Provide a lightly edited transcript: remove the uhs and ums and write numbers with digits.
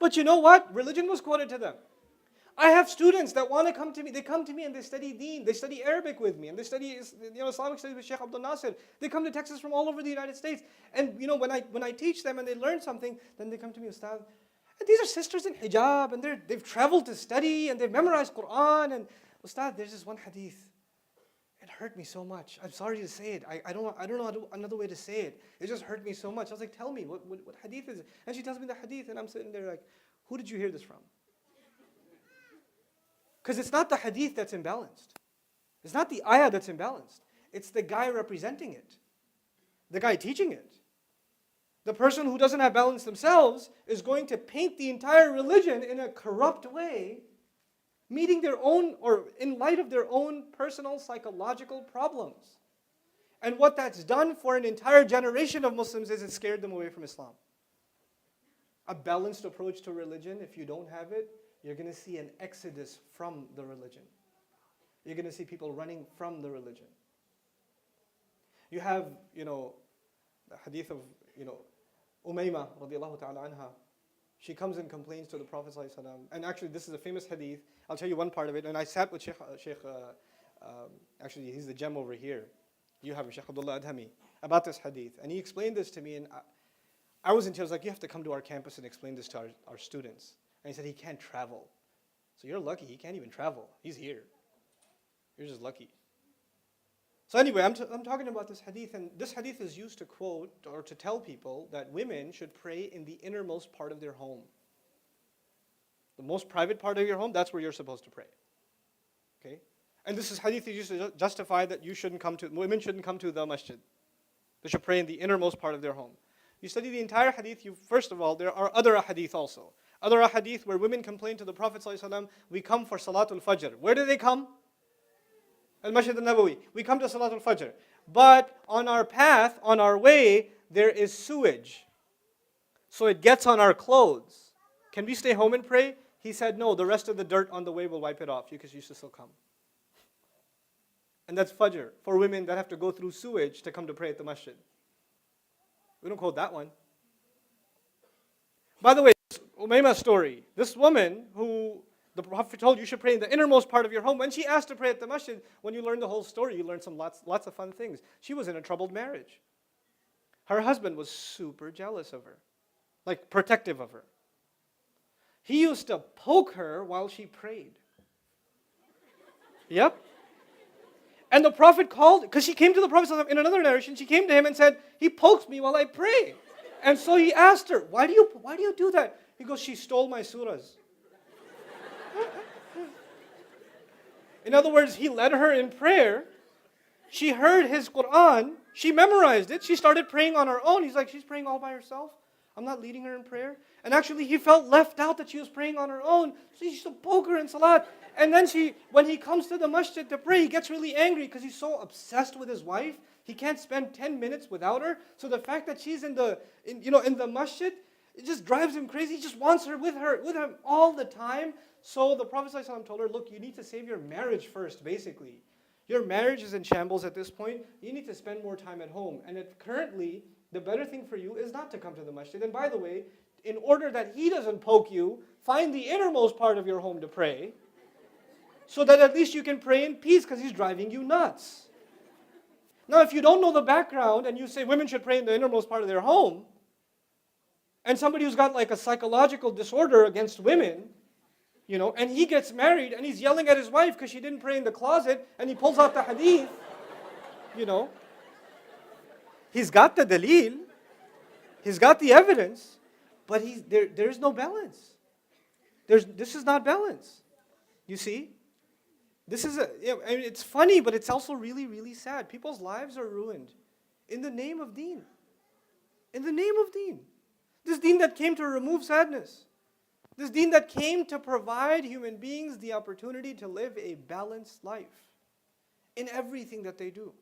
But you know what? Religion was quoted to them. I have students that want to come to me. They come to me and they study Deen. They study Arabic with me, and they study Islamic studies with Sheikh Abdul Nasir. They come to Texas from all over the United States. And when I teach them and they learn something, then they come to me, Ustad. And these are sisters in hijab, and they've traveled to study, and they've memorized Quran. And Ustad, there's this one hadith. It hurt me so much. I'm sorry to say it. I don't know another way to say it. It just hurt me so much. I was like, tell me, what hadith is it? And she tells me the hadith, and I'm sitting there like, who did you hear this from? Because it's not the hadith that's imbalanced. It's not the ayah that's imbalanced. It's the guy representing it. The guy teaching it. The person who doesn't have balance themselves is going to paint the entire religion in a corrupt way, meeting their own, or in light of their own personal psychological problems. And what that's done for an entire generation of Muslims is it scared them away from Islam. A balanced approach to religion, if you don't have it, you're going to see an exodus from the religion. You're going to see people running from the religion. You have, the hadith of, Umayma radiallahu ta'ala anha. She comes and complains to the Prophet sallallahu alaihi wasallam. And actually, this is a famous hadith. I'll tell you one part of it. And I sat with Sheikh actually, he's the gem over here. You have Sheikh Abdullah Adhami, about this hadith. And he explained this to me, and I was in tears, like, you have to come to our campus and explain this to our students. And he said, he can't travel. So you're lucky, he can't even travel. He's here. You're just lucky. So anyway, I'm talking about this hadith, and this hadith is used to quote or to tell people that women should pray in the innermost part of their home. The most private part of your home, that's where you're supposed to pray. Okay? And this is hadith is used to justify that women shouldn't come to the masjid. They should pray in the innermost part of their home. You study the entire hadith, first of all, there are other ahadith also. Other ahadith where women complain to the Prophet ﷺ, we come for Salatul Fajr. Where do they come? Al-Masjid al-Nabawi. We come to Salatul Fajr. But on our path, on our way, there is sewage. So it gets on our clothes. Can we stay home and pray? He said, no, the rest of the dirt on the way will wipe it off because you should still come. And that's Fajr for women that have to go through sewage to come to pray at the masjid. We don't quote that one. By the way, Umayma's story, this woman who the Prophet told you should pray in the innermost part of your home, when she asked to pray at the masjid, when you learn the whole story, you learn lots of fun things. She was in a troubled marriage. Her husband was super jealous of her, like protective of her. He used to poke her while she prayed. Yep. And the Prophet called, because she came to the Prophet in another narration, she came to him and said, he pokes me while I pray. And so he asked her, why do you do that? He goes, she stole my surahs. In other words, he led her in prayer. She heard his Quran. She memorized it. She started praying on her own. He's like, she's praying all by herself. I'm not leading her in prayer. And actually, he felt left out that she was praying on her own. So he used to poke her in salat. And then when he comes to the masjid to pray, he gets really angry because he's so obsessed with his wife. He can't spend 10 minutes without her. So the fact that she's in the masjid, it just drives him crazy. He just wants her with him all the time. So the Prophet ﷺ told her, look, you need to save your marriage first, basically. Your marriage is in shambles at this point. You need to spend more time at home. And currently, the better thing for you is not to come to the masjid. And by the way, in order that he doesn't poke you, find the innermost part of your home to pray, so that at least you can pray in peace because he's driving you nuts. Now, if you don't know the background and you say women should pray in the innermost part of their home, and somebody who's got like a psychological disorder against women, and he gets married and he's yelling at his wife because she didn't pray in the closet, and he pulls out the hadith, he's got the dalil, he's got the evidence, but there's no balance. This is not balance. You see? This is it's funny, but it's also really, really sad. People's lives are ruined in the name of deen. In the name of deen. This deen that came to remove sadness. This deen that came to provide human beings the opportunity to live a balanced life in everything that they do.